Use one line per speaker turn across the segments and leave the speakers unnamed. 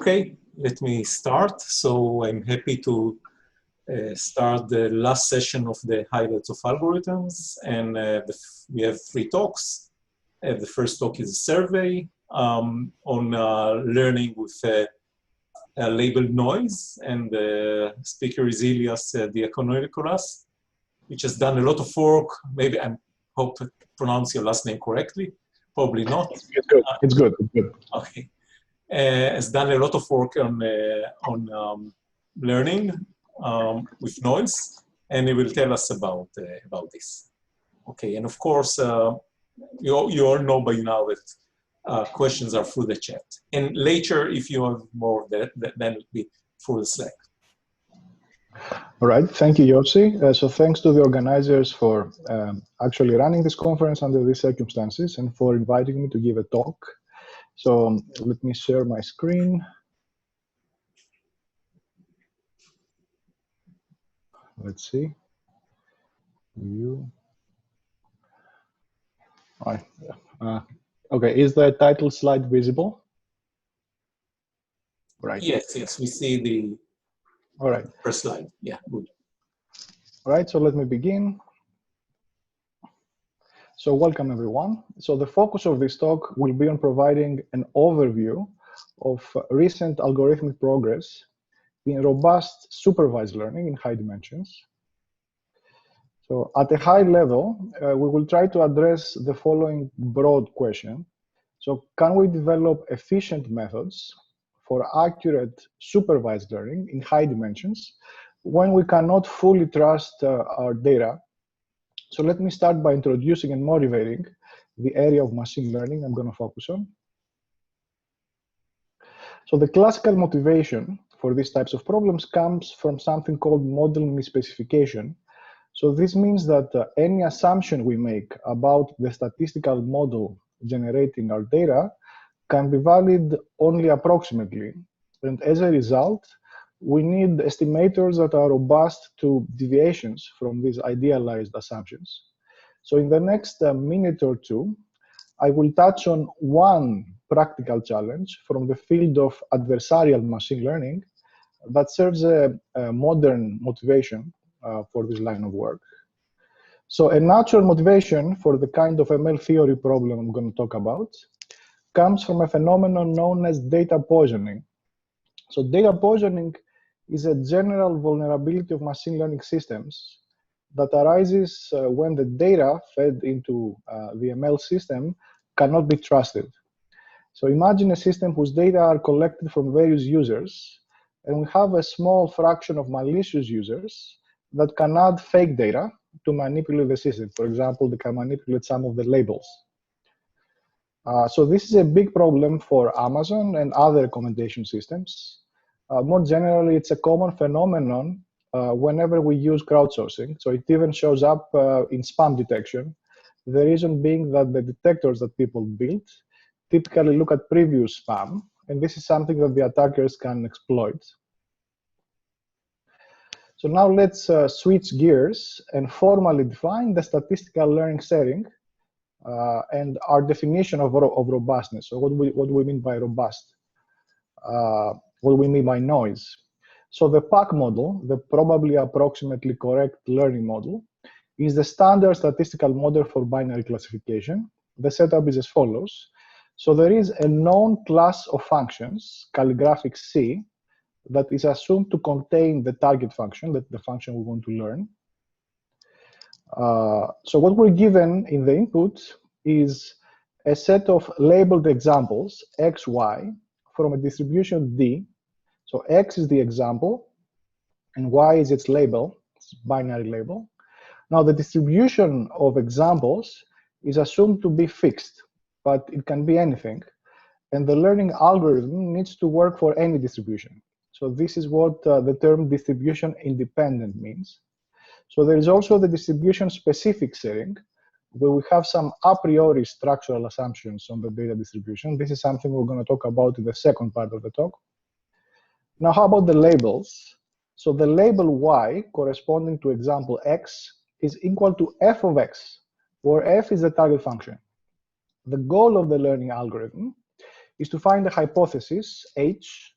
Okay, let me start. So I'm happy to start the last session of the highlights of algorithms. And we have 3 talks. The first talk is a survey on learning with labeled noise. And the speaker is Ilias, Diakonikolas, which has done a lot of work. Maybe I hope to pronounce your last name correctly. Probably not.
It's good. It's good. It's good.
Okay. Has done a lot of work on learning with noise, and he will tell us about this. Okay, and of course, you all know by now that questions are through the chat. And later, if you have more, then it'll be through the Slack.
All right, thank you, Yossi. So thanks to the organizers for actually running this conference under these circumstances and for inviting me to give a talk. So let me share my screen. Let's see. Okay, is the title slide visible? Right.
Yes, we see the first slide. Yeah, good.
All right, so let me begin. So welcome, everyone. So the focus of this talk will be on providing an overview of recent algorithmic progress in robust supervised learning in high dimensions. So at a high level, we will try to address the following broad question. So can we develop efficient methods for accurate supervised learning in high dimensions when we cannot fully trust our data? So let me start by introducing and motivating the area of machine learning I'm going to focus on. So the classical motivation for these types of problems comes from something called model misspecification. So this means that any assumption we make about the statistical model generating our data can be valid only approximately. And as a result, we need estimators that are robust to deviations from these idealized assumptions. So in the next minute or two, I will touch on one practical challenge from the field of adversarial machine learning that serves a modern motivation for this line of work. So a natural motivation for the kind of ML theory problem I'm going to talk about comes from a phenomenon known as data poisoning. So data poisoning is a general vulnerability of machine learning systems that arises when the data fed into the ML system cannot be trusted. So imagine a system whose data are collected from various users, and we have a small fraction of malicious users that can add fake data to manipulate the system. For example, they can manipulate some of the labels. So this is a big problem for Amazon and other recommendation systems. More generally, it's a common phenomenon whenever we use crowdsourcing. So it even shows up in spam detection. The reason being that the detectors that people build typically look at previous spam, and this is something that the attackers can exploit. So now let's switch gears and formally define the statistical learning setting and our definition of robustness. So what do we mean by robust? What do we mean by noise? So the PAC model, the probably approximately correct learning model, is the standard statistical model for binary classification. The setup is as follows. So there is a known class of functions, calligraphic C, that is assumed to contain the target function, the function we want to learn. So what we're given in the input is a set of labeled examples, x, y, from a distribution D. So x is the example, and y is its label, it's binary label. Now the distribution of examples is assumed to be fixed, but it can be anything. And the learning algorithm needs to work for any distribution. So this is what the term distribution independent means. So there is also the distribution specific setting, where we have some a priori structural assumptions on the data distribution. This is something we're going to talk about in the second part of the talk. Now, how about the labels? So the label y corresponding to example x is equal to f of x, where f is the target function. The goal of the learning algorithm is to find a hypothesis, h,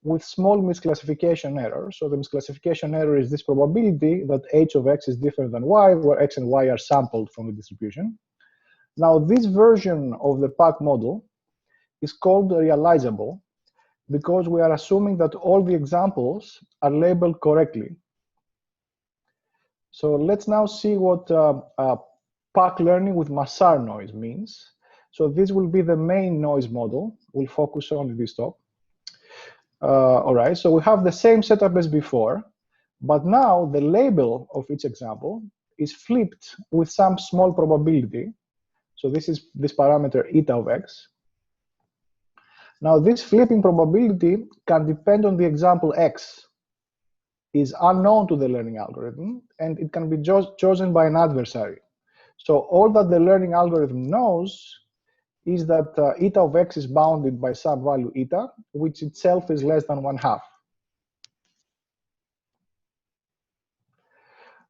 with small misclassification error. So the misclassification error is this probability that h of x is different than y, where x and y are sampled from the distribution. Now, this version of the PAC model is called realizable because we are assuming that all the examples are labeled correctly. So let's now see what PAC learning with Massar noise means. So this will be the main noise model we'll focus on in this talk. All right, so we have the same setup as before, but now the label of each example is flipped with some small probability. So this is this parameter eta of x. Now this flipping probability can depend on the example x is unknown to the learning algorithm, and it can be chosen by an adversary. So all that the learning algorithm knows is that eta of x is bounded by some value eta, which itself is less than 1/2.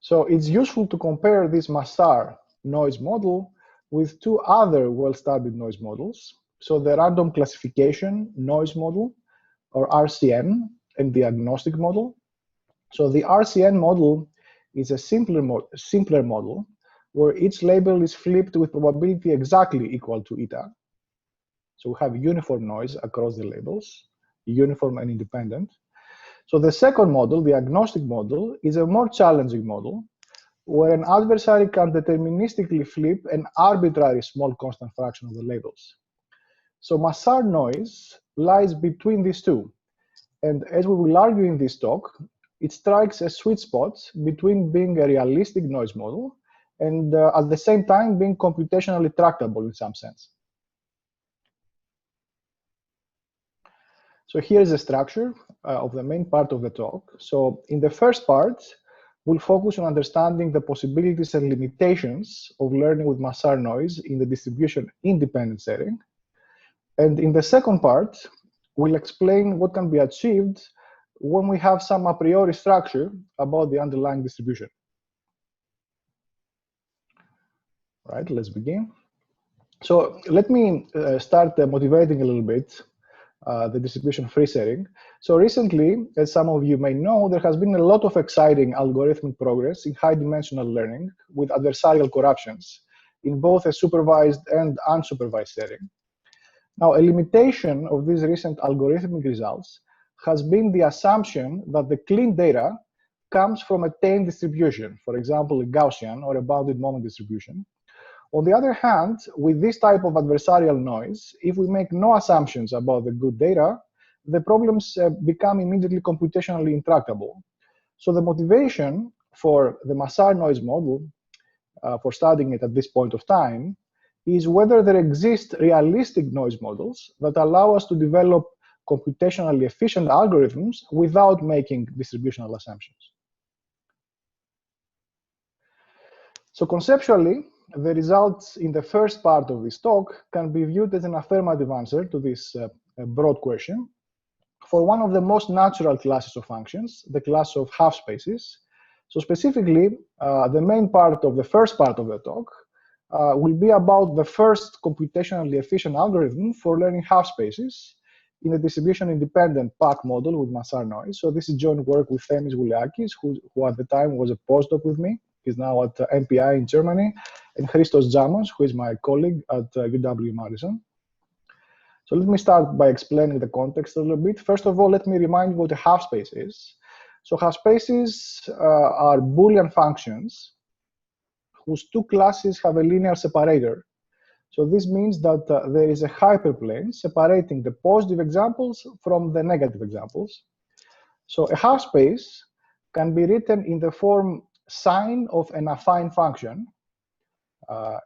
So it's useful to compare this Massar noise model with two other well-studied noise models. So the random classification noise model, or RCN, and the agnostic model. So the RCN model is a simpler model where each label is flipped with probability exactly equal to eta. So we have uniform noise across the labels, uniform and independent. So the second model, the agnostic model, is a more challenging model where an adversary can deterministically flip an arbitrary small constant fraction of the labels. So Massar noise lies between these two. And as we will argue in this talk, it strikes a sweet spot between being a realistic noise model and at the same time being computationally tractable in some sense. So here's the structure of the main part of the talk. So in the first part, we'll focus on understanding the possibilities and limitations of learning with Massar noise in the distribution independent setting. And in the second part, we'll explain what can be achieved when we have some a priori structure about the underlying distribution. All right, let's begin. So let me start motivating a little bit the distribution free setting. So recently, as some of you may know, there has been a lot of exciting algorithmic progress in high dimensional learning with adversarial corruptions in both a supervised and unsupervised setting. Now, a limitation of these recent algorithmic results has been the assumption that the clean data comes from a tame distribution, for example, a Gaussian or a bounded moment distribution. On the other hand, with this type of adversarial noise, if we make no assumptions about the good data, the problems become immediately computationally intractable. So the motivation for the Massar noise model, for studying it at this point of time, is whether there exist realistic noise models that allow us to develop computationally efficient algorithms without making distributional assumptions. So conceptually, the results in the first part of this talk can be viewed as an affirmative answer to this broad question for one of the most natural classes of functions, the class of half spaces. So specifically, the main part of the first part of the talk will be about the first computationally efficient algorithm for learning half spaces in a distribution-independent PAC model with Massar noise. So this is joint work with Themis Vouliakis, who at the time was a postdoc with me. He's now at MPI in Germany, and Christos Zamos, who is my colleague at UW-Madison. So let me start by explaining the context a little bit. First of all, let me remind you what a half space is. So half spaces are Boolean functions whose two classes have a linear separator. So this means that there is a hyperplane separating the positive examples from the negative examples. So a half space can be written in the form sine of an affine function,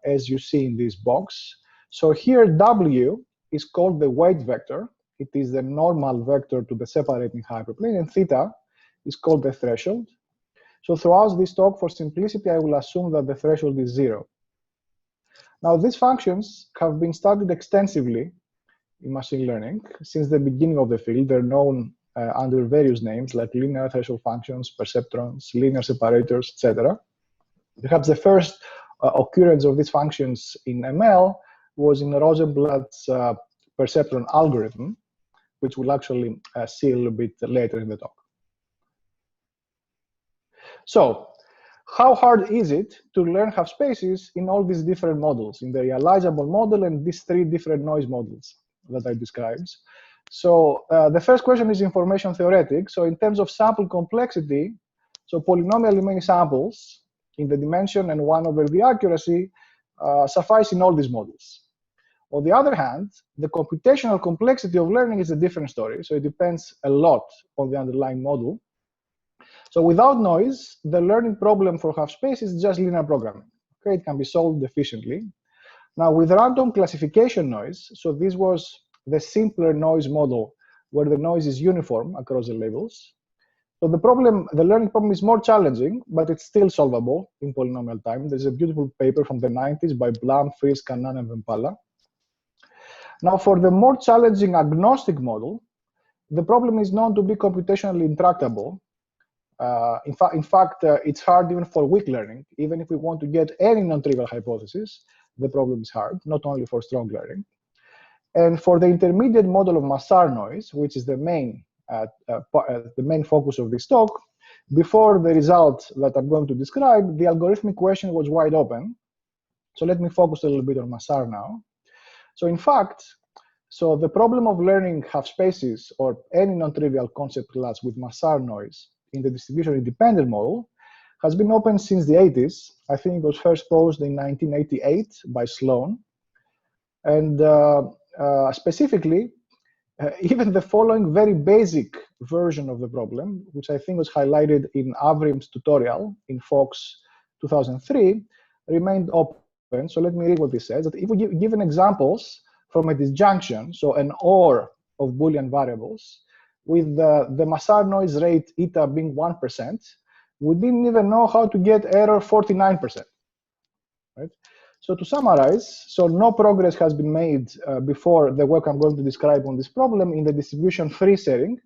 as you see in this box. So here W is called the weight vector. It is the normal vector to the separating hyperplane, and theta is called the threshold. So throughout this talk, for simplicity, I will assume that the threshold is 0. Now, these functions have been studied extensively in machine learning since the beginning of the field. They're known under various names like linear threshold functions, perceptrons, linear separators, etc. Perhaps the first occurrence of these functions in ML was in Rosenblatt's perceptron algorithm, which we'll actually see a little bit later in the talk. So, how hard is it to learn half spaces in all these different models, in the realizable model and these three different noise models that I described? So the first question is information theoretic. So in terms of sample complexity, so polynomially many samples in the dimension and 1 over the accuracy suffice in all these models. On the other hand, the computational complexity of learning is a different story. So it depends a lot on the underlying model. So without noise, the learning problem for half space is just linear programming. Okay, it can be solved efficiently. Now with random classification noise, so this was the simpler noise model where the noise is uniform across the labels. So the learning problem is more challenging, but it's still solvable in polynomial time. There's a beautiful paper from the 90s by Blum, Friis, Kannan, and Vempala. Now for the more challenging agnostic model, the problem is known to be computationally intractable. In fact, it's hard even for weak learning. Even if we want to get any non-trivial hypothesis, the problem is hard, not only for strong learning. And for the intermediate model of Massar noise, which is the main focus of this talk, before the result that I'm going to describe, the algorithmic question was wide open. So let me focus a little bit on Massar now. So in fact, so the problem of learning half spaces or any non-trivial concept class with Massar noise in the distribution independent model has been open since the 80s. I think it was first posed in 1988 by Sloan. And specifically, even the following very basic version of the problem, which I think was highlighted in Avrim's tutorial in Fox 2003, remained open. So let me read what this says, that if we give given examples from a disjunction, so an OR of Boolean variables, with the Massar noise rate eta being 1%, we didn't even know how to get error 49%, right? So to summarize, so no progress has been made before the work I'm going to describe on this problem in the distribution free setting,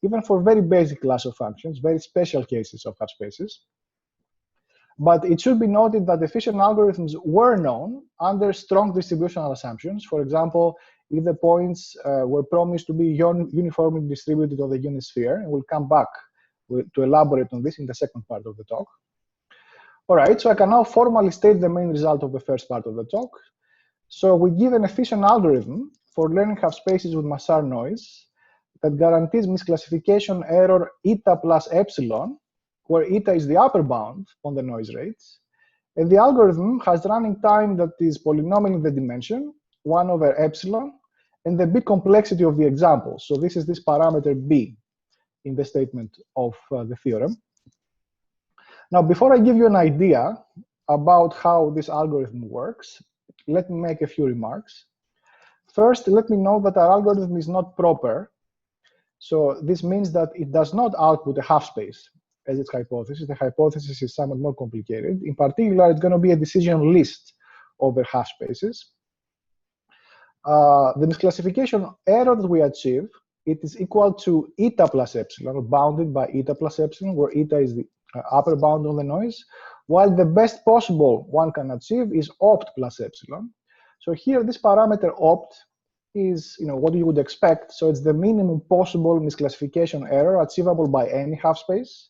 even for very basic class of functions, very special cases of half spaces. But it should be noted that efficient algorithms were known under strong distributional assumptions. For example, if the points were promised to be uniformly distributed on the unit sphere, and we'll come back to elaborate on this in the second part of the talk. All right, so I can now formally state the main result of the first part of the talk. So we give an efficient algorithm for learning half spaces with Massar noise that guarantees misclassification error eta plus epsilon, where eta is the upper bound on the noise rates. And the algorithm has running time that is polynomial in the dimension, 1 over epsilon, and the bit complexity of the example. So this is this parameter b in the statement of the theorem. Now, before I give you an idea about how this algorithm works, let me make a few remarks. First, let me note that our algorithm is not proper. So this means that it does not output a half space as its hypothesis. The hypothesis is somewhat more complicated. In particular, it's going to be a decision list over half spaces. The misclassification error that we achieve, it is equal to eta plus epsilon, or bounded by eta plus epsilon, where eta is the upper bound on the noise, while the best possible one can achieve is opt plus epsilon. So here, this parameter opt is what you would expect. So it's the minimum possible misclassification error achievable by any half space.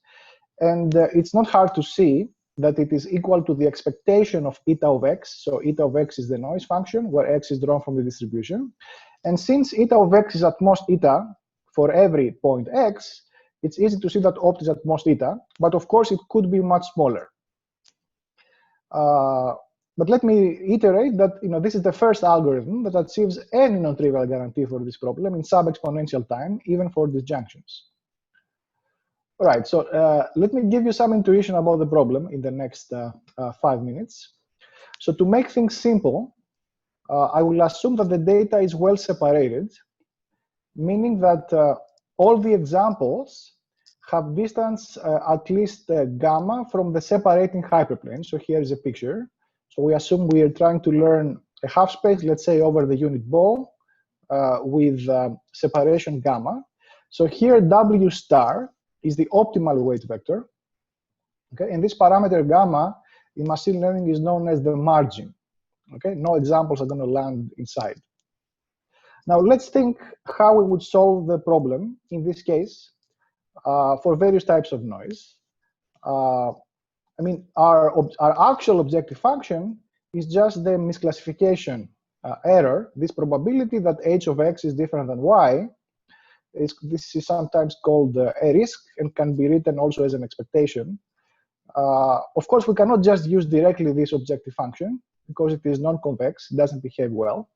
And it's not hard to see that it is equal to the expectation of eta of x. So eta of x is the noise function, where x is drawn from the distribution. And since eta of x is at most eta for every point x, it's easy to see that opt is at most eta, but of course it could be much smaller. But let me iterate that this is the first algorithm that achieves any non-trivial guarantee for this problem in sub-exponential time, even for disjunctions. All right, so let me give you some intuition about the problem in the next 5 minutes. So to make things simple, I will assume that the data is well separated, meaning that all the examples have distance at least gamma from the separating hyperplane. So here is a picture. So we assume we are trying to learn a half space, let's say over the unit ball, with separation gamma. So here W star is the optimal weight vector. Okay, and this parameter gamma in machine learning is known as the margin. Okay, no examples are going to land inside. Now let's think how we would solve the problem in this case for various types of noise. I mean, our actual objective function is just the misclassification error, this probability that h of x is different than y. This is sometimes called a risk and can be written also as an expectation. Of course, we cannot just use directly this objective function because it is non-convex, it doesn't behave well.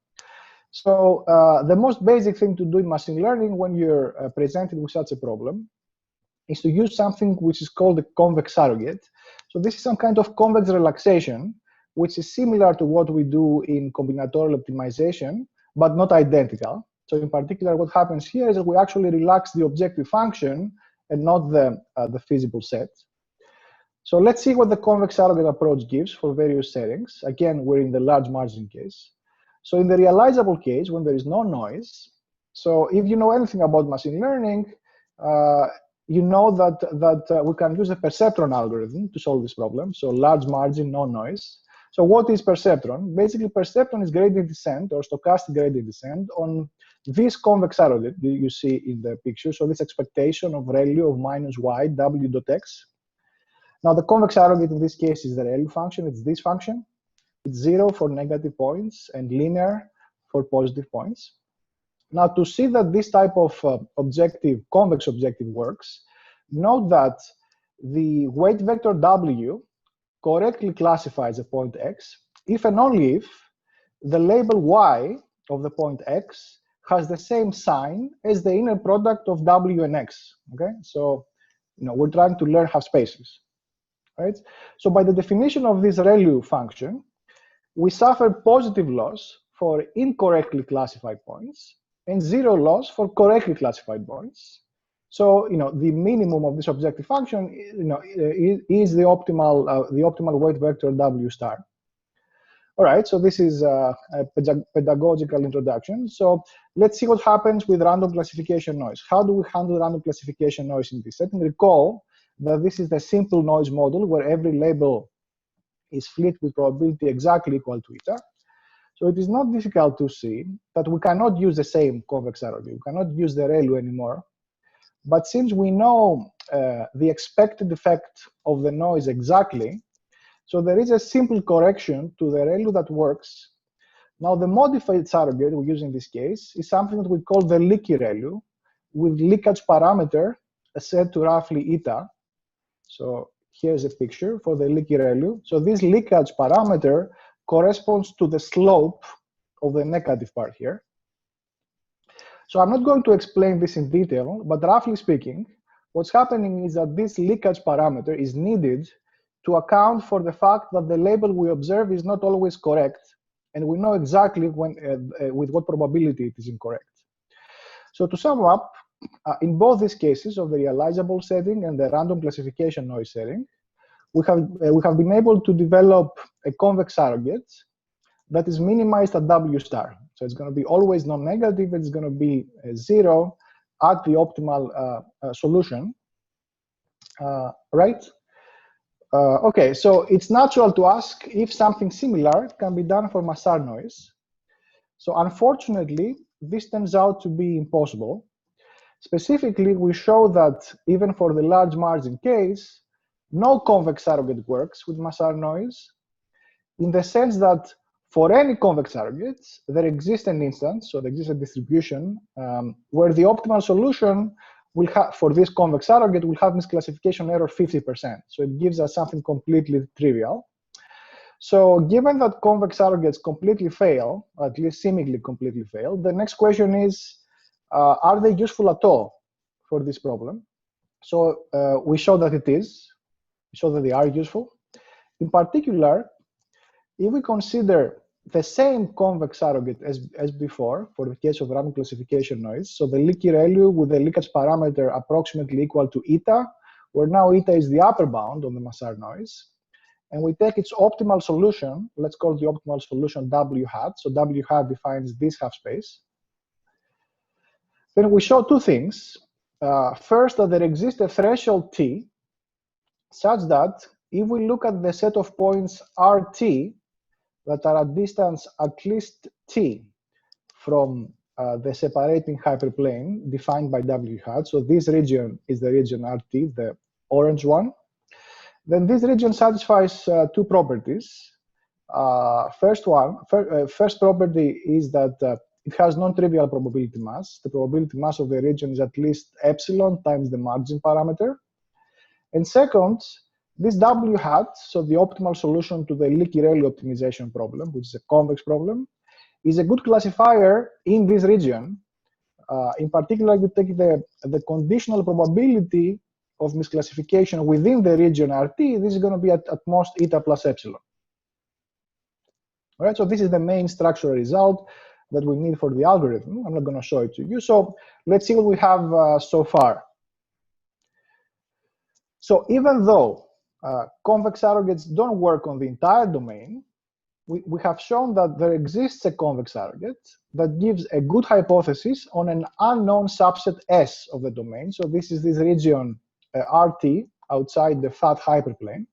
So the most basic thing to do in machine learning when you're presented with such a problem is to use something which is called a convex surrogate. So this is some kind of convex relaxation, which is similar to what we do in combinatorial optimization, but not identical. So in particular, what happens here is that we actually relax the objective function and not the feasible set. So let's see what the convex surrogate approach gives for various settings. Again, we're in the large margin case. So in the realizable case, when there is no noise, so if you know anything about machine learning, you know that we can use a perceptron algorithm to solve this problem. So large margin, no noise. So what is perceptron? Basically, perceptron is gradient descent or stochastic gradient descent on this convex surrogate you see in the picture. So this expectation of ReLU of minus y w dot x. Now the convex surrogate in this case is the ReLU function. It's this function. It's 0 for negative points and linear for positive points. Now, to see that this type of convex objective works, note that the weight vector W correctly classifies a point X if and only if the label Y of the point X has the same sign as the inner product of W and X. Okay, so we're trying to learn half spaces, right? So by the definition of this ReLU function, we suffer positive loss for incorrectly classified points and zero loss for correctly classified points. So the minimum of this objective function is the optimal weight vector W star. All right, so this is a pedagogical introduction. So let's see what happens with random classification noise. How do we handle random classification noise in this setting? Recall that this is the simple noise model where every label is flit with probability exactly equal to eta. So it is not difficult to see that we cannot use the same convex surrogate. We cannot use the ReLU anymore. But since we know the expected effect of the noise exactly, so there is a simple correction to the ReLU that works. Now the modified surrogate we use in this case is something that we call the leaky ReLU with leakage parameter set to roughly eta. So here's a picture for the leaky ReLU. So this leakage parameter corresponds to the slope of the negative part here. So I'm not going to explain this in detail, but roughly speaking, what's happening is that this leakage parameter is needed to account for the fact that the label we observe is not always correct, and we know exactly with what probability it is incorrect. So to sum up, in both these cases of the realizable setting and the random classification noise setting, we have been able to develop a convex surrogate that is minimized at W star. So it's going to be always non-negative. It's going to be 0 at the optimal solution, right? Okay, so it's natural to ask if something similar can be done for Massar noise. So unfortunately, this turns out to be impossible. Specifically, we show that even for the large margin case, no convex surrogate works with Massar noise, in the sense that for any convex surrogate, there exists an instance, so there exists a distribution, where the optimal solution will have, for this convex surrogate, will have misclassification error 50%. So it gives us something completely trivial. So given that convex surrogates completely fail, or at least seemingly completely fail, the next question is, are they useful at all for this problem? So we show that it is. We show that they are useful. In particular, if we consider the same convex surrogate as before for the case of random classification noise, so the leaky ReLU with the leakage parameter approximately equal to eta, where now eta is the upper bound on the Massar noise, and we take its optimal solution, let's call the optimal solution W hat, so W hat defines this half space. Then we show two things. First, that there exists a threshold T such that if we look at the set of points RT that are at distance at least T from the separating hyperplane defined by W hat. So this region is the region RT, the orange one. Then this region satisfies two properties. First property is that it has non-trivial probability mass. The probability mass of the region is at least epsilon times the margin parameter. And second, this W hat, so the optimal solution to the leaky-Rayleigh optimization problem, which is a convex problem, is a good classifier in this region. In particular, you take the conditional probability of misclassification within the region RT. This is going to be at most eta plus epsilon. All right, so this is the main structural result that we need for the algorithm. I'm not going to show it to you. So let's see what we have so far. So even though convex surrogates don't work on the entire domain, we have shown that there exists a convex surrogate that gives a good hypothesis on an unknown subset S of the domain. So this is this region RT outside the fat hyperplane.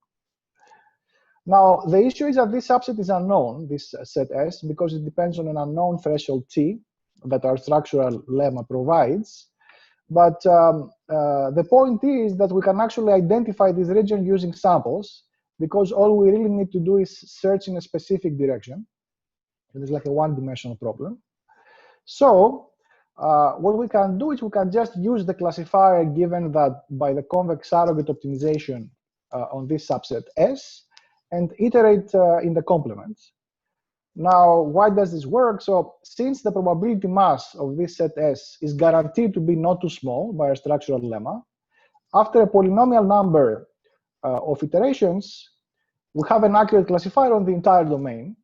Now, the issue is that this subset is unknown, this set S, because it depends on an unknown threshold T that our structural lemma provides. But the point is that we can actually identify this region using samples, because all we really need to do is search in a specific direction. It is like a one-dimensional problem. So what we can do is we can just use the classifier given that by the convex surrogate optimization on this subset S, and iterate in the complements. Now, why does this work? So since the probability mass of this set S is guaranteed to be not too small by our structural lemma, after a polynomial number of iterations, we have an accurate classifier on the entire domain,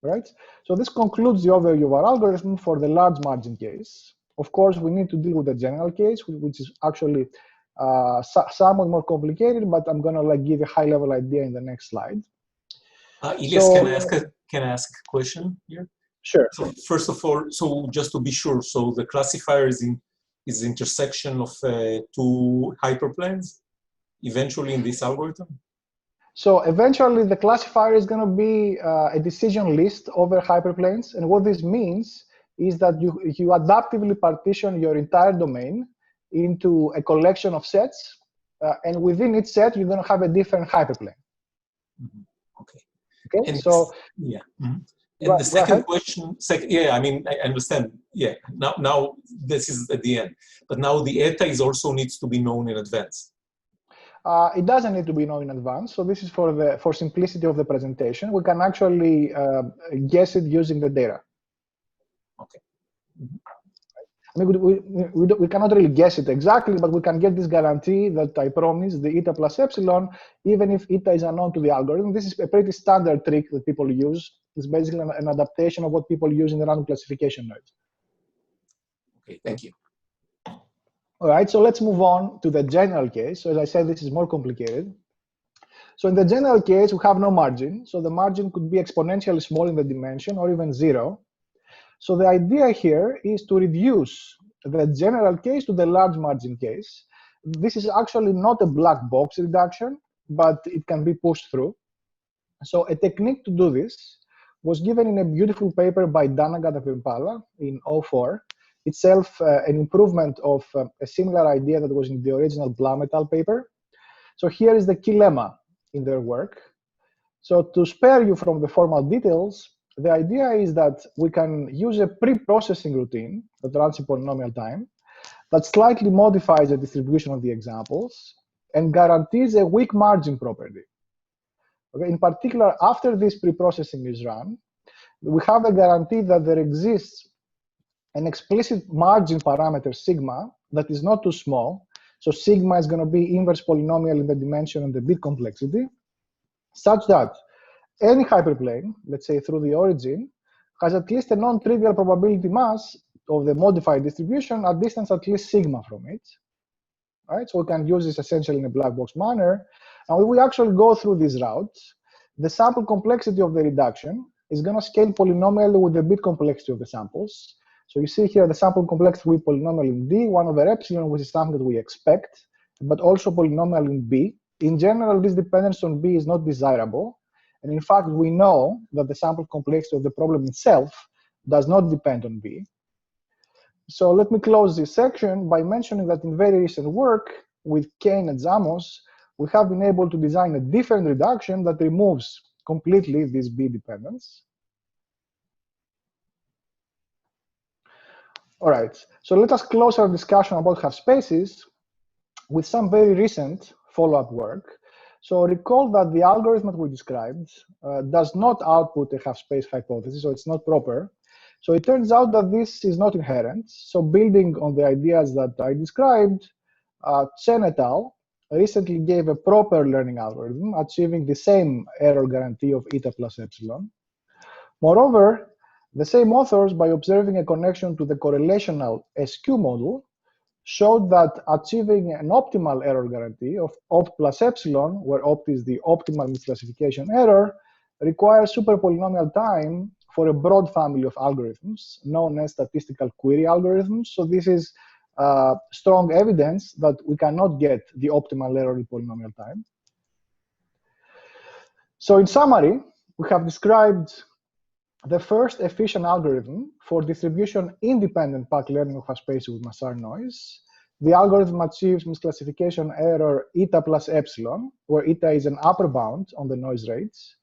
right? So this concludes the overview of our algorithm for the large margin case. Of course, we need to deal with the general case, which is actually somewhat more complicated, but I'm going to give a high-level idea in the next slide.
Ilias,
So,
can I ask a question here?
Sure.
So first of all, so just to be sure, so the classifier is the intersection of two hyperplanes eventually in this algorithm?
So eventually, the classifier is going to be a decision list over hyperplanes, and what this means is that you adaptively partition your entire domain into a collection of sets, and within each set, you're going to have a different hyperplane.
Mm-hmm. Okay.
Okay.
And
so
yeah. Mm-hmm. And the second question, yeah, I mean, I understand. Yeah. Now this is at the end, but now the eta is also needs to be known in advance.
It doesn't need to be known in advance. So this is for simplicity of the presentation. We can actually guess it using the data.
Okay. Mm-hmm.
I mean, we cannot really guess it exactly, but we can get this guarantee that I promise the eta plus epsilon, even if eta is unknown to the algorithm. This is a pretty standard trick that people use. It's basically an adaptation of what people use in the random classification nodes.
Okay, thank you.
All right, so let's move on to the general case. So as I said, this is more complicated. So in the general case, we have no margin. So the margin could be exponentially small in the dimension or even zero. So the idea here is to reduce the general case to the large margin case. This is actually not a black box reduction, but it can be pushed through. So a technique to do this was given in a beautiful paper by Danagat and Vimpala in 2004, itself an improvement of a similar idea that was in the original Blum et al. Paper. So here is the key lemma in their work. So to spare you from the formal details, the idea is that we can use a pre-processing routine that runs in polynomial time that slightly modifies the distribution of the examples and guarantees a weak margin property. Okay, in particular, after this pre-processing is run, we have a guarantee that there exists an explicit margin parameter sigma that is not too small. So sigma is going to be inverse polynomial in the dimension and the bit complexity, such that any hyperplane, let's say through the origin, has at least a non-trivial probability mass of the modified distribution at distance at least sigma from it. All right, so we can use this essentially in a black box manner. And if we actually go through this route, the sample complexity of the reduction is going to scale polynomially with the bit complexity of the samples. So you see here the sample complexity with polynomial in D, 1 over epsilon, which is something that we expect, but also polynomial in B. In general, this dependence on B is not desirable. And in fact, we know that the sample complexity of the problem itself does not depend on B. So let me close this section by mentioning that in very recent work with Kane and Zamos, we have been able to design a different reduction that removes completely this B dependence. All right, so let us close our discussion about half spaces with some very recent follow-up work. So recall that the algorithm that we described does not output a half-space hypothesis, so it's not proper. So it turns out that this is not inherent. So building on the ideas that I described, Chen et al. Recently gave a proper learning algorithm, achieving the same error guarantee of eta plus epsilon. Moreover, the same authors, by observing a connection to the correlational SQ model, showed that achieving an optimal error guarantee of opt plus epsilon, where opt is the optimal misclassification error, requires superpolynomial time for a broad family of algorithms known as statistical query algorithms. So this is strong evidence that we cannot get the optimal error in polynomial time. So in summary, we have described the first efficient algorithm for distribution-independent pack learning of half spaces with Massar noise. The algorithm achieves misclassification error eta plus epsilon, where eta is an upper bound on the noise rates.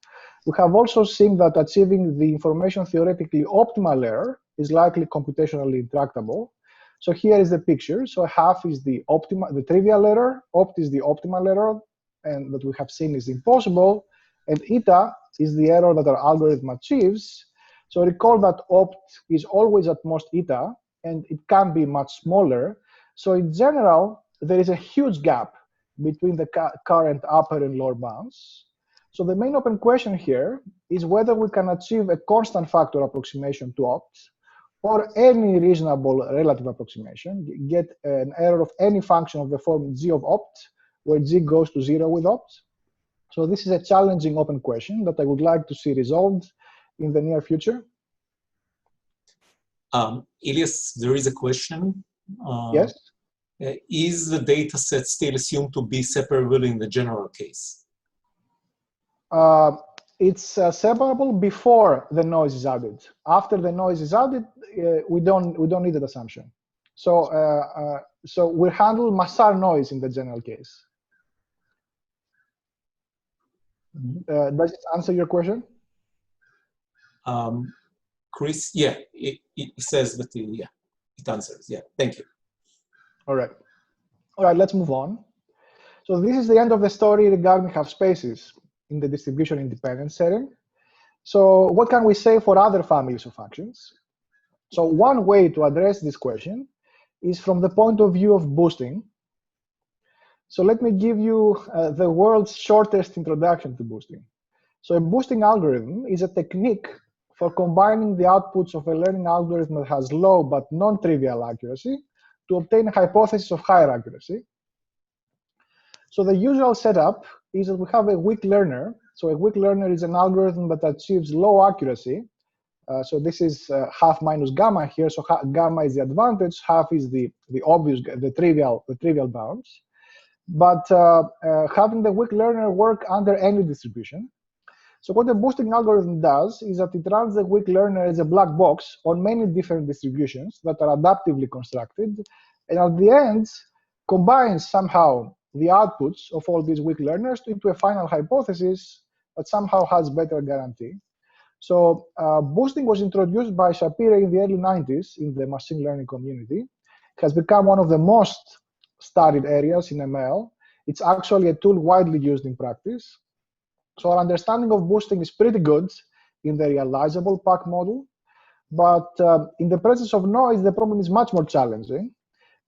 We have also seen that achieving the information theoretically optimal error is likely computationally intractable. So here is the picture. So half is the trivial error, opt is the optimal error, and that we have seen is impossible, and eta is the error that our algorithm achieves. So recall that opt is always at most eta, and it can be much smaller. So in general, there is a huge gap between the current upper and lower bounds. So the main open question here is whether we can achieve a constant factor approximation to opt, or any reasonable relative approximation, get an error of any function of the form g of opt, where g goes to 0 with opt. So this is a challenging open question that I would like to see resolved in the near future.
Ilias, there is a question.
Yes?
Is the data set still assumed to be separable in the general case?
It's separable before the noise is added. After the noise is added, we don't need that assumption. So so we handle Massar noise in the general case. Does it answer your question?
Chris, yeah, it says that, yeah, it answers. Yeah, thank you.
All right, let's move on. So this is the end of the story regarding half spaces in the distribution independence setting. So what can we say for other families of functions? So one way to address this question is from the point of view of boosting. So let me give you the world's shortest introduction to boosting. So a boosting algorithm is a technique for combining the outputs of a learning algorithm that has low but non-trivial accuracy to obtain a hypothesis of higher accuracy. So the usual setup is that we have a weak learner. So a weak learner is an algorithm that achieves low accuracy. So this is half minus gamma here. So gamma is the advantage, half is the obvious, the trivial bounds. But having the weak learner work under any distribution. So what the boosting algorithm does is that it runs the weak learner as a black box on many different distributions that are adaptively constructed, and at the end combines somehow the outputs of all these weak learners into a final hypothesis that somehow has better guarantee. So boosting was introduced by Shapira in the early 90s in the machine learning community. It has become one of the most studied areas in ML. It's actually a tool widely used in practice. So our understanding of boosting is pretty good in the realizable pack model, but in the presence of noise, the problem is much more challenging.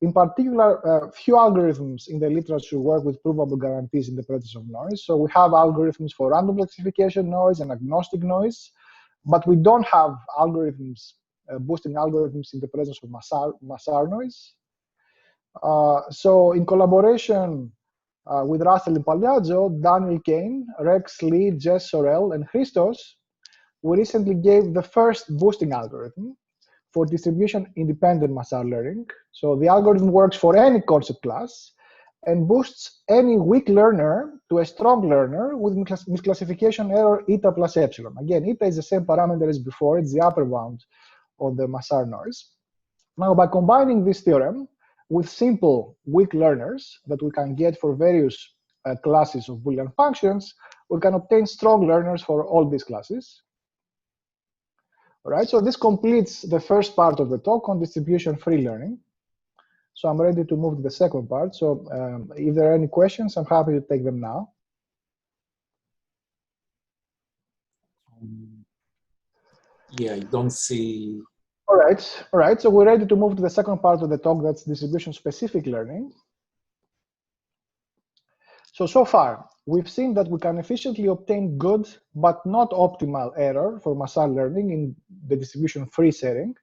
In particular, few algorithms in the literature work with provable guarantees in the presence of noise. So we have algorithms for random classification noise and agnostic noise, but we don't have algorithms, boosting algorithms in the presence of Massar noise. So in collaboration with Russell and Pagliaggio, Daniel Kane, Rex Lee, Jess Sorel, and Christos, we recently gave the first boosting algorithm for distribution-independent Massar learning. So the algorithm works for any concept class and boosts any weak learner to a strong learner with misclassification error eta plus epsilon. Again, eta is the same parameter as before, it's the upper bound on the Massar noise. Now, by combining this theorem with simple weak learners that we can get for various classes of Boolean functions, we can obtain strong learners for all these classes. All right, so this completes the first part of the talk on distribution-free learning. So I'm ready to move to the second part. So if there are any questions, I'm happy to take them now.
Yeah, I don't see.
All right. So we're ready to move to the second part of the talk, that's distribution-specific learning. So far, we've seen that we can efficiently obtain good but not optimal error for Massar learning in the distribution-free setting,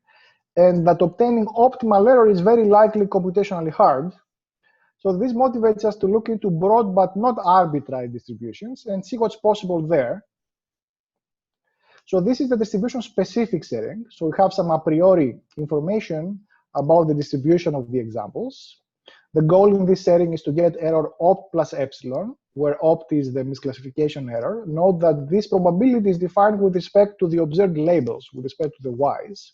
and that obtaining optimal error is very likely computationally hard. So this motivates us to look into broad but not arbitrary distributions and see what's possible there. So this is the distribution-specific setting. So we have some a priori information about the distribution of the examples. The goal in this setting is to get error opt plus epsilon, where opt is the misclassification error. Note that this probability is defined with respect to the observed labels, with respect to the y's.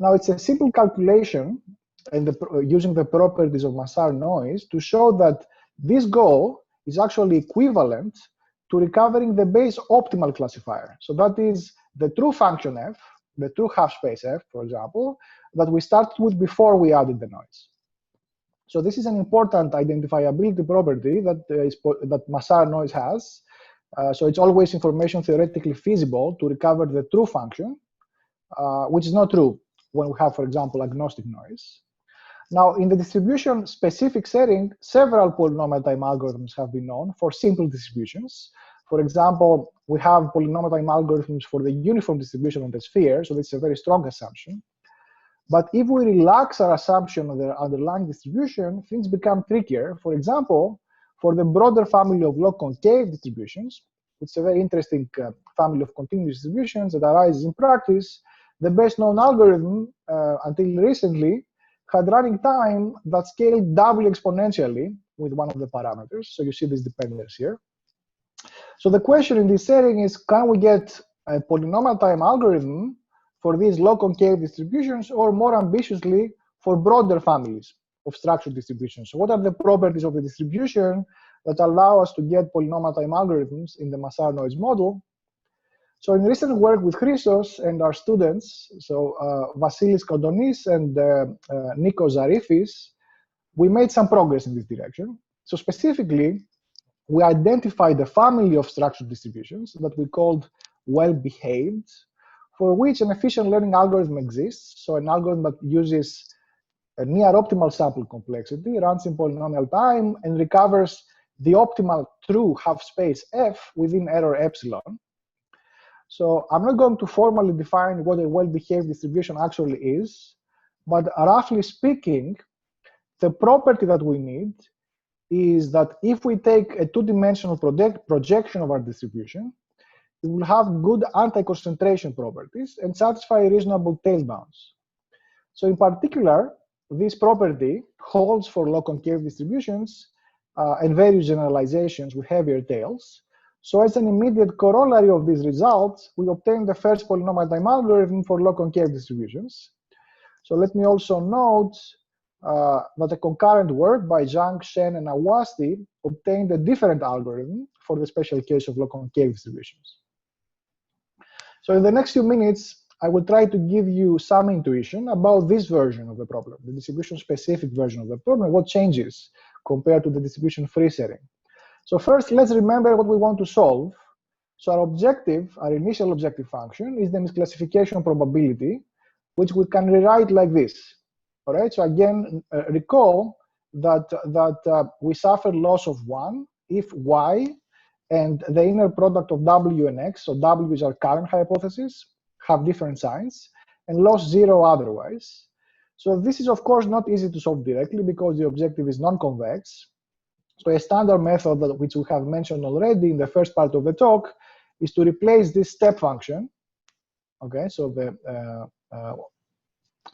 Now, it's a simple calculation and using the properties of Massar noise to show that this goal is actually equivalent to recovering the base optimal classifier. So that is the true function f, the true half space f, for example, that we started with before we added the noise. So this is an important identifiability property that Massar noise has. So it's always information theoretically feasible to recover the true function, which is not true when we have, for example, agnostic noise. Now, in the distribution-specific setting, several polynomial time algorithms have been known for simple distributions. For example, we have polynomial time algorithms for the uniform distribution on the sphere, so this is a very strong assumption. But if we relax our assumption of the underlying distribution, things become trickier. For example, for the broader family of log-concave distributions, which is a very interesting family of continuous distributions that arises in practice, the best known algorithm until recently had running time that scaled doubly exponentially with one of the parameters. So you see this dependence here. So the question in this setting is, can we get a polynomial time algorithm for these log-concave distributions, or more ambitiously, for broader families of structured distributions? So what are the properties of the distribution that allow us to get polynomial time algorithms in the Massar noise model? So in recent work with Christos and our students, so Vasilis Kondonis and Nikos Zarifis, we made some progress in this direction. So specifically, we identified a family of structured distributions that we called well-behaved, for which an efficient learning algorithm exists. So an algorithm that uses a near optimal sample complexity, runs in polynomial time, and recovers the optimal true half space f within error epsilon. So I'm not going to formally define what a well-behaved distribution actually is, but roughly speaking, the property that we need is that if we take a two-dimensional projection of our distribution, it will have good anti-concentration properties and satisfy reasonable tail bounds. So in particular, this property holds for log-concave distributions and various generalizations with heavier tails. So as an immediate corollary of these results, we obtain the first polynomial time algorithm for log-concave distributions. So let me also note that a concurrent work by Zhang, Shen, and Awasti obtained a different algorithm for the special case of log-concave distributions. So in the next few minutes, I will try to give you some intuition about this version of the problem, the distribution-specific version of the problem, what changes compared to the distribution-free setting. So first, let's remember what we want to solve. So our objective, our initial objective function, is the misclassification probability, which we can rewrite like this. All right. So again, recall that we suffer loss of 1 if y and the inner product of w and x, so w is our current hypothesis, have different signs, and loss 0 otherwise. So this is, of course, not easy to solve directly because the objective is non-convex. So a standard method which we have mentioned already in the first part of the talk is to replace this step function, okay, so the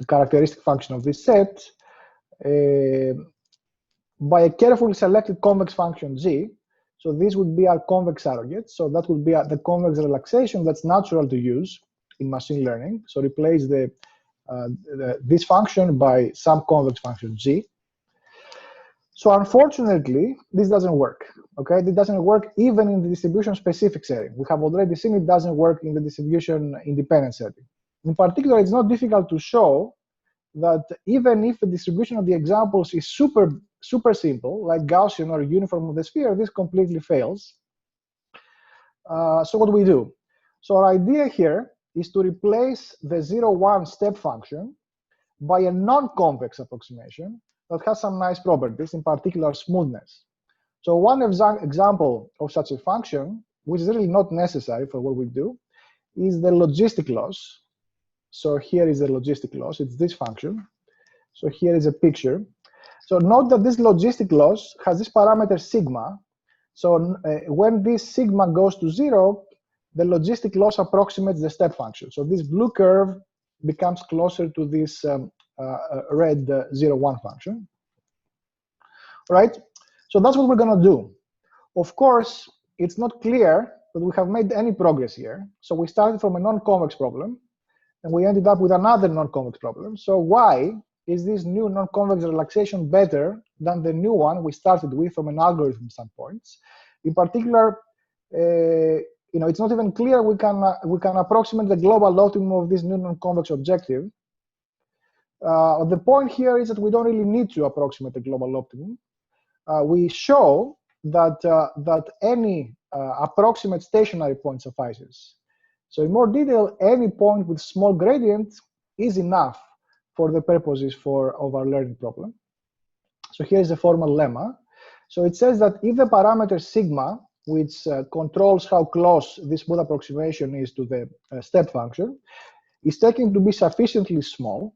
characteristic function of this set, by a carefully selected convex function g. So this would be our convex surrogate. So that would be the convex relaxation that's natural to use in machine learning. So replace the this function by some convex function g. So unfortunately, this doesn't work. Okay, this doesn't work even in the distribution-specific setting. We have already seen it doesn't work in the distribution-independent setting. In particular, it's not difficult to show that even if the distribution of the examples is super simple, like Gaussian or uniform of the sphere, this completely fails. So what do we do? So our idea here is to replace the 0-1 step function by a non-convex approximation that has some nice properties, in particular smoothness. So one example of such a function, which is really not necessary for what we do, is the logistic loss. So here is the logistic loss. It's this function. So here is a picture. So note that this logistic loss has this parameter sigma. So when this sigma goes to 0, the logistic loss approximates the step function. So this blue curve becomes closer to this red 0-1 function. All right? So that's what we're going to do. Of course, it's not clear that we have made any progress here. So we started from a non-convex problem, and we ended up with another non-convex problem. So why is this new non-convex relaxation better than the new one we started with from an algorithm standpoint? In particular, it's not even clear we can approximate the global optimum of this new non-convex objective. The point here is that we don't really need to approximate the global optimum. We show that any approximate stationary point suffices. So in more detail, any point with small gradient is enough for the purposes of our learning problem. So here's the formal lemma. So it says that if the parameter sigma, which controls how close this smooth approximation is to the step function, is taken to be sufficiently small,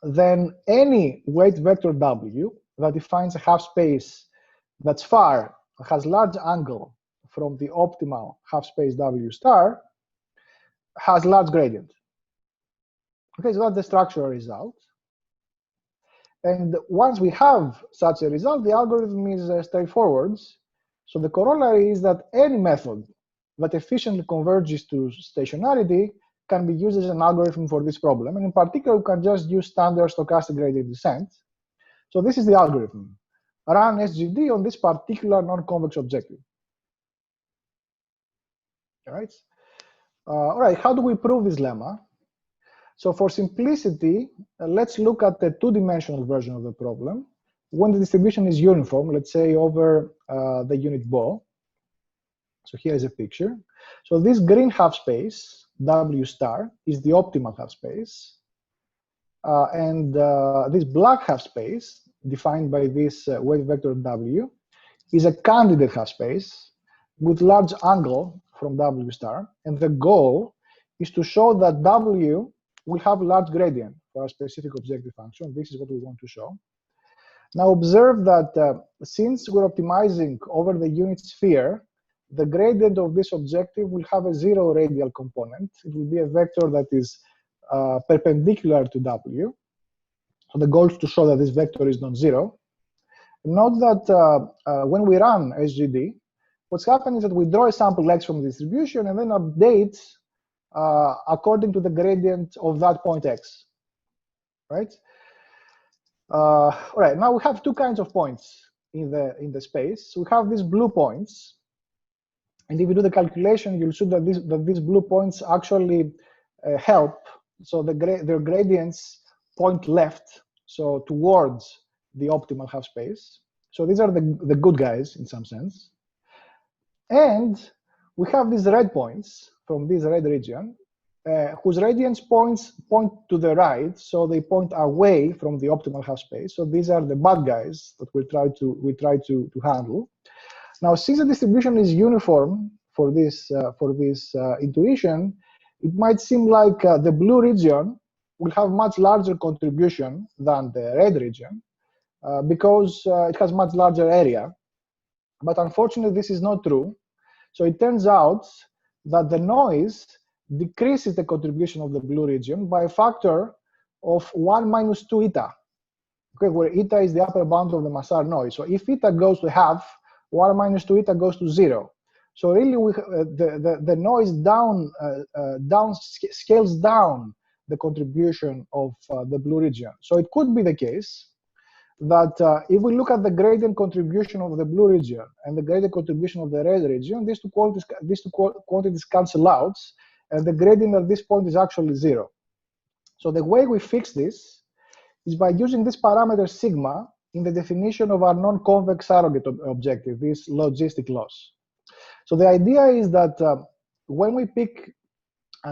then any weight vector W that defines a half space that's far, has large angle from the optimal half space W star, has large gradient. Okay, so that's the structural result. And once we have such a result, the algorithm is straightforward. So the corollary is that any method that efficiently converges to stationarity can be used as an algorithm for this problem. And in particular, we can just use standard stochastic gradient descent. So this is the algorithm. Run SGD on this particular non-convex objective. All right, how do we prove this lemma? So for simplicity, let's look at the two-dimensional version of the problem. When the distribution is uniform, let's say over the unit ball. So here is a picture. So this green half space, W star, is the optimal half space. And this black half space, defined by this weight vector W, is a candidate half space with large angle from W star. And the goal is to show that W will have large gradient for a specific objective function. This is what we want to show. Now observe that since we're optimizing over the unit sphere, the gradient of this objective will have a 0 radial component. It will be a vector that is perpendicular to W. So the goal is to show that this vector is non-zero. Note that when we run SGD, what's happening is that we draw a sample X from the distribution and then update according to the gradient of that point X, right? All right, now we have two kinds of points in the space. We have these blue points, and if you do the calculation, you'll see that these blue points actually help. So their gradients point left, so towards the optimal half space. So these are the good guys in some sense. And we have these red points from this red region, whose radiance point to the right, so they point away from the optimal half space. So these are the bad guys that we try to handle. Now, since the distribution is uniform for this intuition, it might seem like the blue region will have much larger contribution than the red region because it has much larger area. But unfortunately, this is not true. So it turns out that the noise decreases the contribution of the blue region by a factor of 1 minus 2 eta, okay, where eta is the upper bound of the Massard noise. So if eta goes to half, 1 minus 2 eta goes to 0. So really, the noise scales down the contribution of the blue region. So it could be the case that if we look at the gradient contribution of the blue region and the gradient contribution of the red region, these two quantities cancel out, and the gradient at this point is actually 0. So the way we fix this is by using this parameter sigma in the definition of our non-convex surrogate objective, this logistic loss. So the idea is that when we pick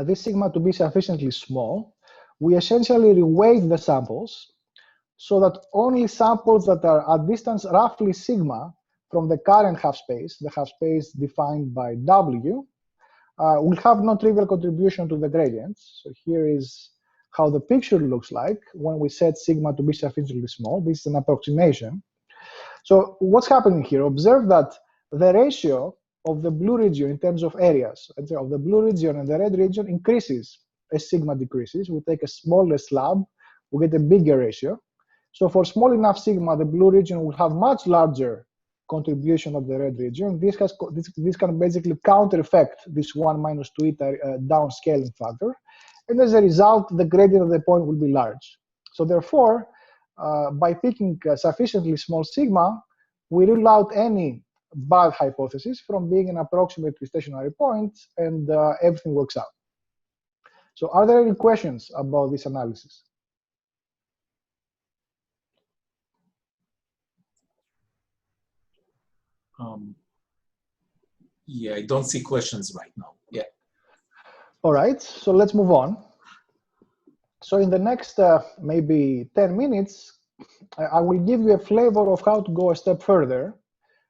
this sigma to be sufficiently small, we essentially reweight the samples so that only samples that are at distance roughly sigma from the current half space, the half space defined by W, will have non-trivial contribution to the gradients. So here is how the picture looks like when we set sigma to be sufficiently small. This is an approximation. So what's happening here? Observe that the ratio of the blue region in terms of areas, of the blue region and the red region increases as sigma decreases. We take a smaller slab, we get a bigger ratio. So for small enough sigma, the blue region will have much larger contribution of the red region. This can basically counter effect this 1 minus 2 eta downscaling factor. And as a result, the gradient of the point will be large. So therefore, by picking sufficiently small sigma, we rule out any bad hypothesis from being an approximately stationary point, and everything works out. So are there any questions about this analysis?
Yeah, I don't see questions right now. Yeah.
All right, so let's move on. So in the next maybe 10 minutes, I will give you a flavor of how to go a step further.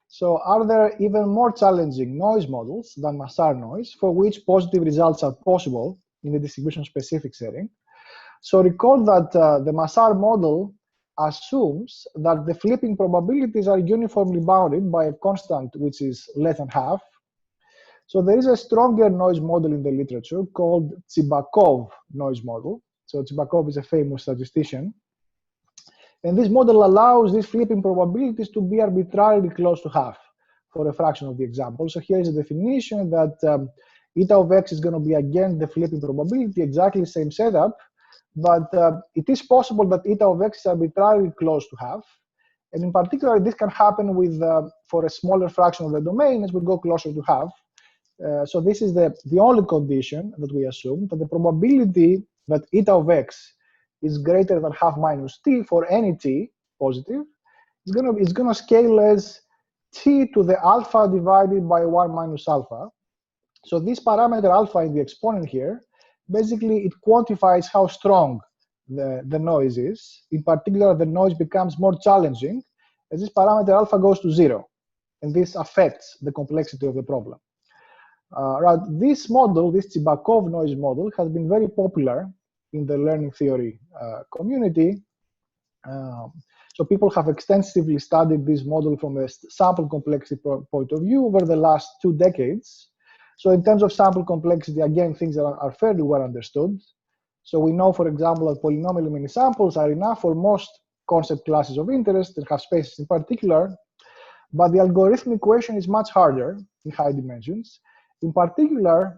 So are there even more challenging noise models than Massar noise for which positive results are possible in the distribution-specific setting? So recall that the Massar model assumes that the flipping probabilities are uniformly bounded by a constant which is less than half. So there is a stronger noise model in the literature called Chibakov noise model. So Chibakov is a famous statistician. And this model allows these flipping probabilities to be arbitrarily close to half for a fraction of the example. So here is a definition that eta of x is going to be again the flipping probability, exactly the same setup. But it is possible that eta of x is arbitrarily close to half. And in particular, this can happen with for a smaller fraction of the domain as we go closer to half. So this is the only condition that we assume, that the probability that eta of x is greater than half minus t for any t positive, it's gonna scale as t to the alpha divided by 1 minus alpha. So this parameter alpha in the exponent here, basically it quantifies how strong the noise is. In particular, the noise becomes more challenging as this parameter alpha goes to 0. And this affects the complexity of the problem. Right, this model, this Chibakov noise model, has been very popular in the learning theory community. So people have extensively studied this model from a sample complexity point of view over the last 2 decades. So in terms of sample complexity, again, things are fairly well understood. So we know, for example, that polynomially many samples are enough for most concept classes of interest and half spaces in particular. But the algorithmic equation is much harder in high dimensions. In particular,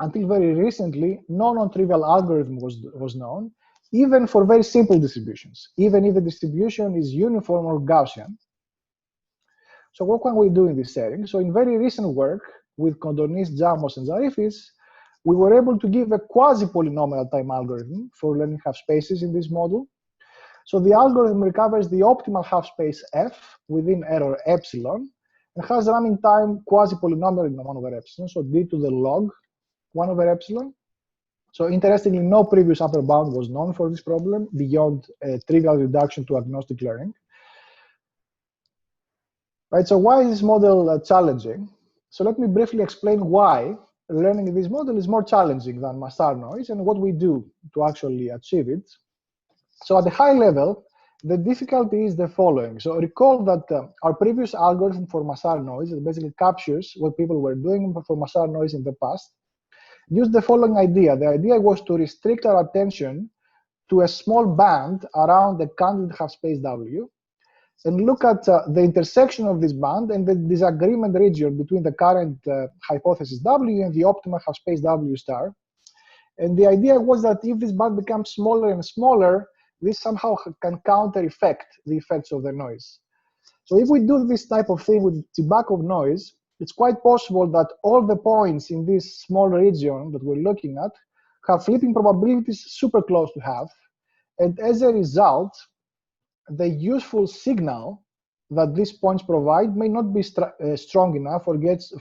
until very recently, no non-trivial algorithm was known, even for very simple distributions, even if the distribution is uniform or Gaussian. So what can we do in this setting? So in very recent work with Kondonis, Jamos, and Zarifis, we were able to give a quasi-polynomial time algorithm for learning half spaces in this model. So the algorithm recovers the optimal half space f within error epsilon and has running time quasi-polynomial in 1 over epsilon, so d to the log 1 over epsilon. So interestingly, no previous upper bound was known for this problem beyond a trivial reduction to agnostic learning. Right, so why is this model challenging? So let me briefly explain why learning this model is more challenging than Massar noise and what we do to actually achieve it. So at the high level, the difficulty is the following. So recall that our previous algorithm for Massar noise, that basically captures what people were doing for Massar noise in the past, used the following idea. The idea was to restrict our attention to a small band around the candidate half space W and look at the intersection of this band and the disagreement region between the current hypothesis W and the optimal half space W star. And the idea was that if this band becomes smaller and smaller, this somehow can counter-effect the effects of the noise. So if we do this type of thing with Cherenkov noise, it's quite possible that all the points in this small region that we're looking at have flipping probabilities super close to half. And as a result, the useful signal that these points provide may not be strong enough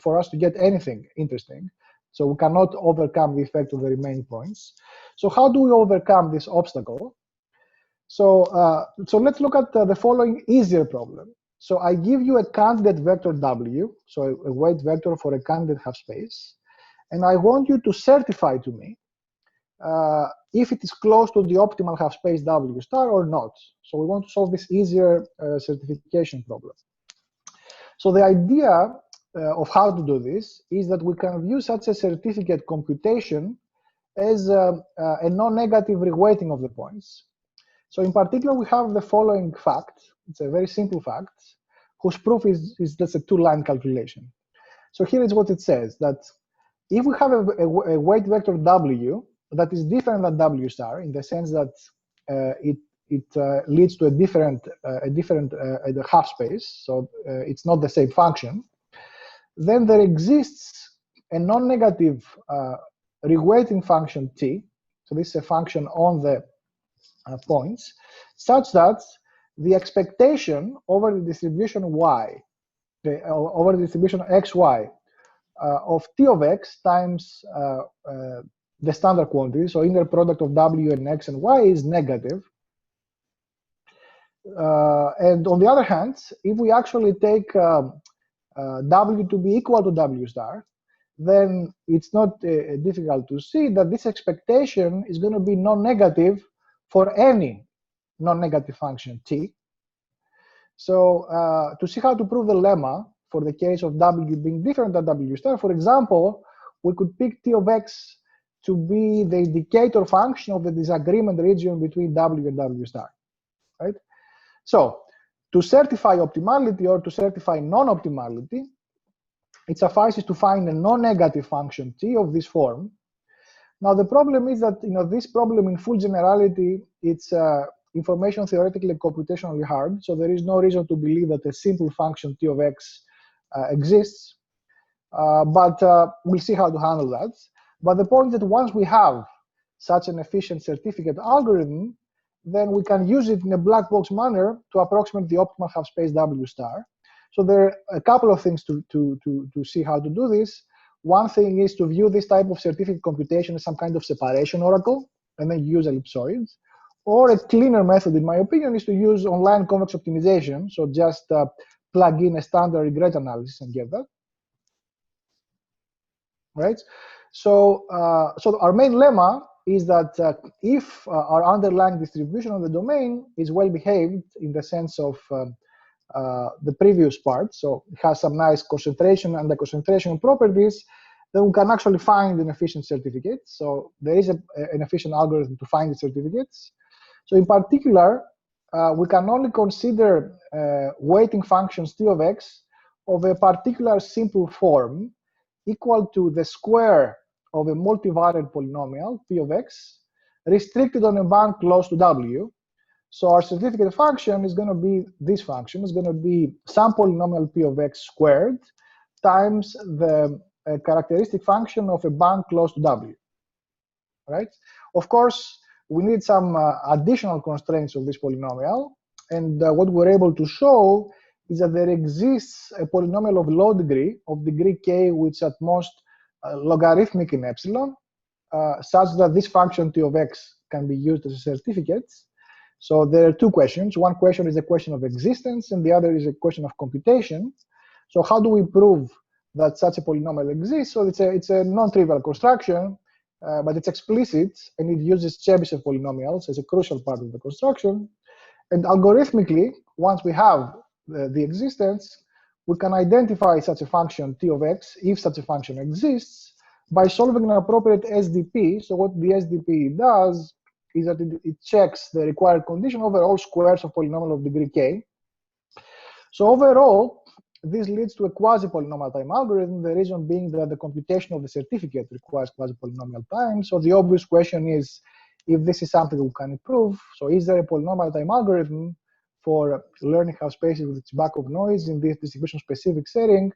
for us to get anything interesting. So we cannot overcome the effect of the remaining points. So how do we overcome this obstacle? So let's look at the following easier problem. So I give you a candidate vector W, so a weight vector for a candidate half space, and I want you to certify to me if it is close to the optimal half space W star or not. So we want to solve this easier certification problem. So the idea of how to do this is that we can view such a certificate computation as a non-negative reweighting of the points. So in particular, we have the following fact. It's a very simple fact, whose proof is just a two-line calculation. So here is what it says, that if we have a weight vector W that is different than W star in the sense that it leads to a different half space, so it's not the same function, then there exists a non-negative reweighting function T. So this is a function on the points, such that the expectation over the distribution y, over the distribution xy of T of x times the standard quantity, so inner product of W and x and y is negative. And on the other hand, if we actually take W to be equal to W star, then it's not difficult to see that this expectation is going to be non-negative for any non-negative function T. So to see how to prove the lemma for the case of W being different than W star, for example, we could pick T of x to be the indicator function of the disagreement region between W and W star, right? So to certify optimality or to certify non-optimality, it suffices to find a non-negative function T of this form. Now the problem is that this problem in full generality, it's information theoretically and computationally hard, so there is no reason to believe that a simple function T of x exists, but we'll see how to handle that. But the point is that once we have such an efficient certificate algorithm, then we can use it in a black box manner to approximate the optimal half space W star. So there are a couple of things to see how to do this. One thing is to view this type of certificate computation as some kind of separation oracle, and then use ellipsoids. Or a cleaner method, in my opinion, is to use online convex optimization. So just plug in a standard regret analysis and get that. Right? So, so our main lemma is that if our underlying distribution of the domain is well behaved in the sense of the previous part, so it has some nice concentration and the concentration properties, then we can actually find an efficient certificate. So there is an efficient algorithm to find the certificates. So in particular, we can only consider weighting functions T of x of a particular simple form equal to the square of a multivariate polynomial, P of x, restricted on a band close to W. So our certificate function is going to be this function. It's going to be some polynomial P of x squared times the characteristic function of a band close to W. Right? Of course, we need some additional constraints of this polynomial. And what we're able to show is that there exists a polynomial of low degree, of degree k, which at most logarithmic in epsilon, such that this function T of x can be used as a certificate. So there are two questions. One question is a question of existence, and the other is a question of computation. So how do we prove that such a polynomial exists? So it's a non-trivial construction, but it's explicit, and it uses Chebyshev polynomials as a crucial part of the construction. And algorithmically, once we have the existence, we can identify such a function T of x, if such a function exists, by solving an appropriate SDP. So what the SDP does is that it checks the required condition over all squares of polynomial of degree k. So overall, this leads to a quasi-polynomial time algorithm, the reason being that the computation of the certificate requires quasi-polynomial time. So the obvious question is if this is something we can improve. So is there a polynomial time algorithm for learning how spaces with Cherenkov noise in this distribution-specific setting?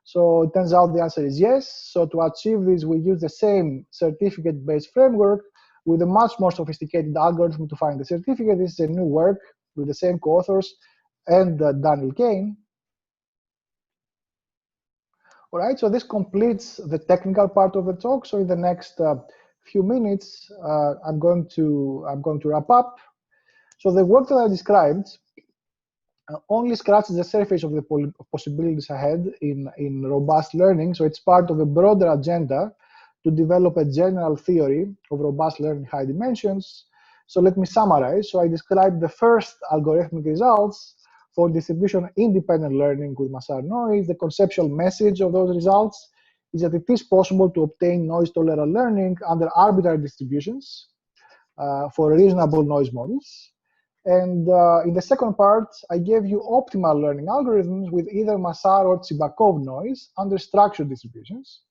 So it turns out the answer is yes. So to achieve this, we use the same certificate-based framework with a much more sophisticated algorithm to find the certificate. This is a new work with the same co-authors and Daniel Kane. All right, so this completes the technical part of the talk. So in the next few minutes, I'm going to wrap up. So the work that I described only scratches the surface of the possibilities ahead in robust learning. So it's part of a broader agenda to develop a general theory of robust learning high dimensions. So let me summarize. So I described the first algorithmic results for distribution-independent learning with Massard noise. The conceptual message of those results is that it is possible to obtain noise-tolerant learning under arbitrary distributions for reasonable noise models. And in the second part, I gave you optimal learning algorithms with either Massard or Cherenkov noise under structured distributions.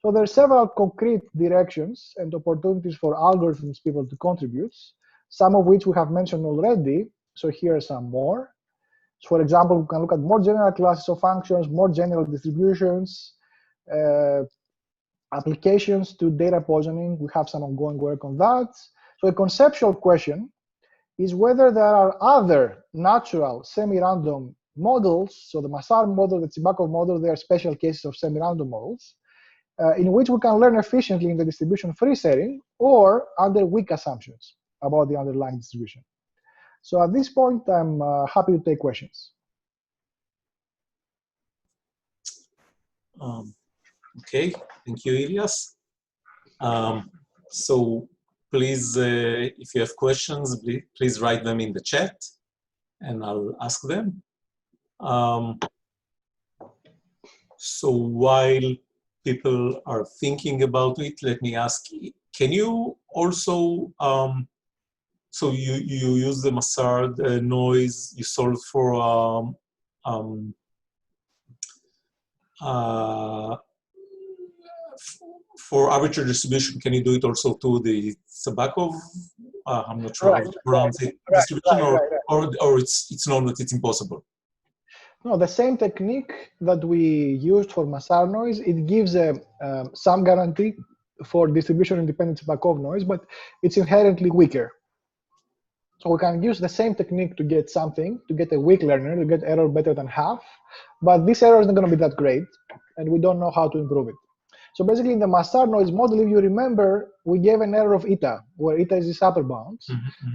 So there are several concrete directions and opportunities for algorithms people to contribute, some of which we have mentioned already. So here are some more. So for example, we can look at more general classes of functions, more general distributions, applications to data poisoning. We have some ongoing work on that. So a conceptual question is whether there are other natural semi-random models. So the Massard model, the Cherenkov model, they are special cases of semi-random models, in which we can learn efficiently in the distribution-free setting or under weak assumptions about the underlying distribution. So at this point, I'm happy to take questions.
Okay, thank you, Ilias. So please, if you have questions, please write them in the chat and I'll ask them. So while people are thinking about it, let me ask, can you also, so you use the Massard noise, you solve for arbitrary distribution, can you do it also to the Cherenkov? I'm not sure how to pronounce it. Distribution, or it's known that it's impossible.
No, the same technique that we used for Massard noise, it gives some guarantee for distribution-independent Cherenkov noise, but it's inherently weaker. So we can use the same technique to get something, to get a weak learner, to get error better than half, but this error is not going to be that great, and we don't know how to improve it. So basically, in the Massard noise model, if you remember, we gave an error of eta, where eta is this upper bound.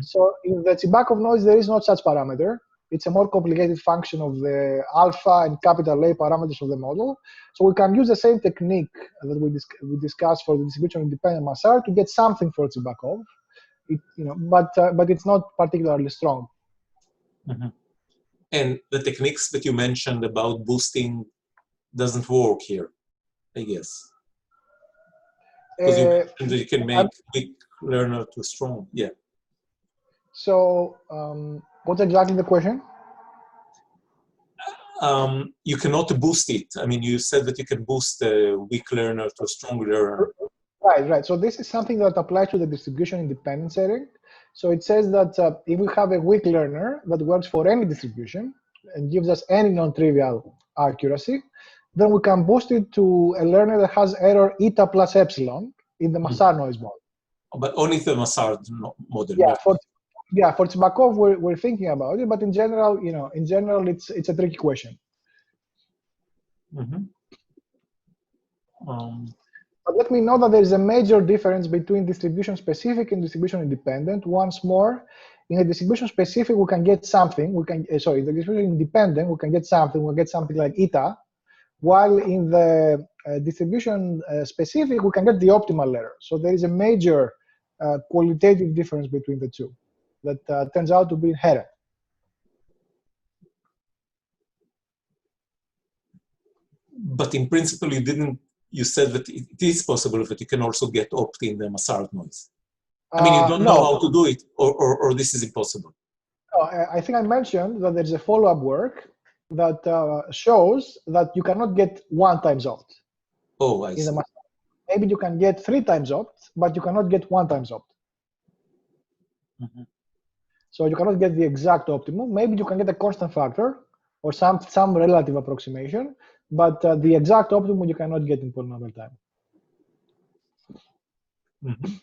So in the Cherenkov noise, there is no such parameter. It's a more complicated function of the alpha and capital A parameters of the model. So we can use the same technique that we discussed for the distribution-independent Massard to get something for Cherenkov. But it's not particularly strong.
And the techniques that you mentioned about boosting doesn't work here, I guess. Because you mentioned that you can make weak learner to strong. Yeah.
So what's exactly the question?
You cannot boost it. I mean, you said that you can boost a weak learner to a strong learner.
Right. So this is something that applies to the distribution-independent setting. So it says that if we have a weak learner that works for any distribution and gives us any non-trivial accuracy, then we can boost it to a learner that has error eta plus epsilon in the Massard noise model.
But only the Massard model.
Yeah, for Cherenkov, we're thinking about it, but in general, it's a tricky question. But let me know that there is a major difference between distribution-specific and distribution-independent. Once more, in a distribution-specific, we can get something. In the distribution-independent, we can get something. We'll get something like eta, while in the distribution-specific, we can get the optimal error. So there is a major qualitative difference between the two that turns out to be inherent.
But in principle, you said that it is possible that you can also get opt in the Massard noise. I mean, you don't know how to do it, or this is impossible.
No, I think I mentioned that there's a follow-up work that shows that you cannot get 1 times opt.
Oh, I see.
Maybe you can get 3 times opt, but you cannot get 1 times opt.
Mm-hmm.
So you cannot get the exact optimum. Maybe you can get a constant factor or some relative approximation, but the exact optimum you cannot get in polynomial time.
Mm-hmm.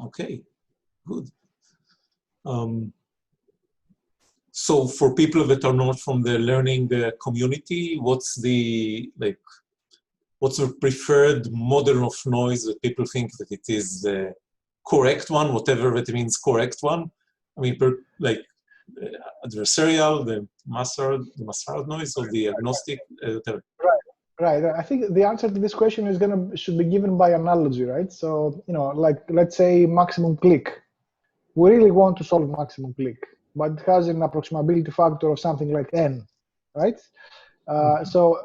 Okay, good. So for people that are not from the learning community, what's the preferred model of noise that people think that it is the correct one, whatever that means correct one? I mean, adversarial, the Massard noise, or the agnostic, whatever.
Right. I think the answer to this question is should be given by analogy, right? So, like let's say maximum click. We really want to solve maximum click, but it has an approximability factor of something like n, right? So,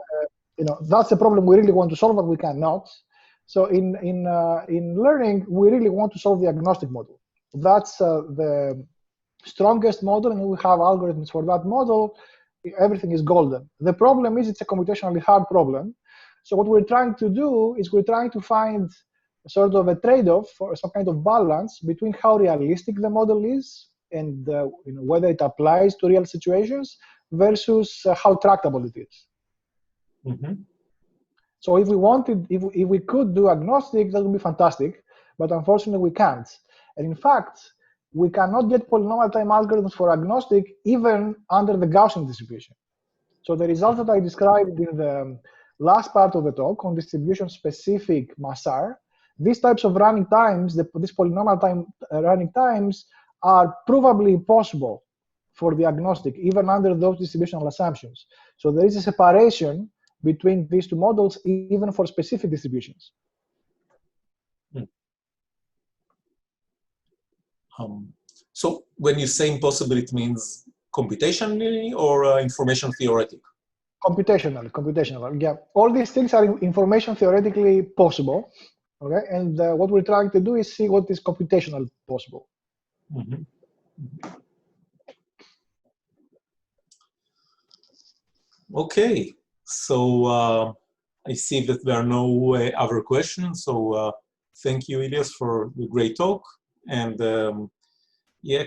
that's the problem we really want to solve, but we cannot. So in learning, we really want to solve the agnostic model. That's the strongest model, and we have algorithms for that model. Everything is golden. The problem is it's a computationally hard problem. So what we're trying to do is we're trying to find sort of a trade-off or some kind of balance between how realistic the model is and whether it applies to real situations versus how tractable it is.
Mm-hmm.
So if we wanted, if we could do agnostic, that would be fantastic, but unfortunately we can't. And in fact, we cannot get polynomial time algorithms for agnostic even under the Gaussian distribution. So the results that I described in the last part of the talk on distribution-specific Massar, these types of running times, these polynomial time running times, are provably impossible for the agnostic, even under those distributional assumptions. So there is a separation between these two models, even for specific distributions.
So when you say impossible, it means computationally or information theoretic?
Computational, yeah. All these things are information theoretically possible, okay? And what we're trying to do is see what is computational possible.
Mm-hmm. Okay, so I see that there are no other questions. So thank you, Ilias, for the great talk. And yeah,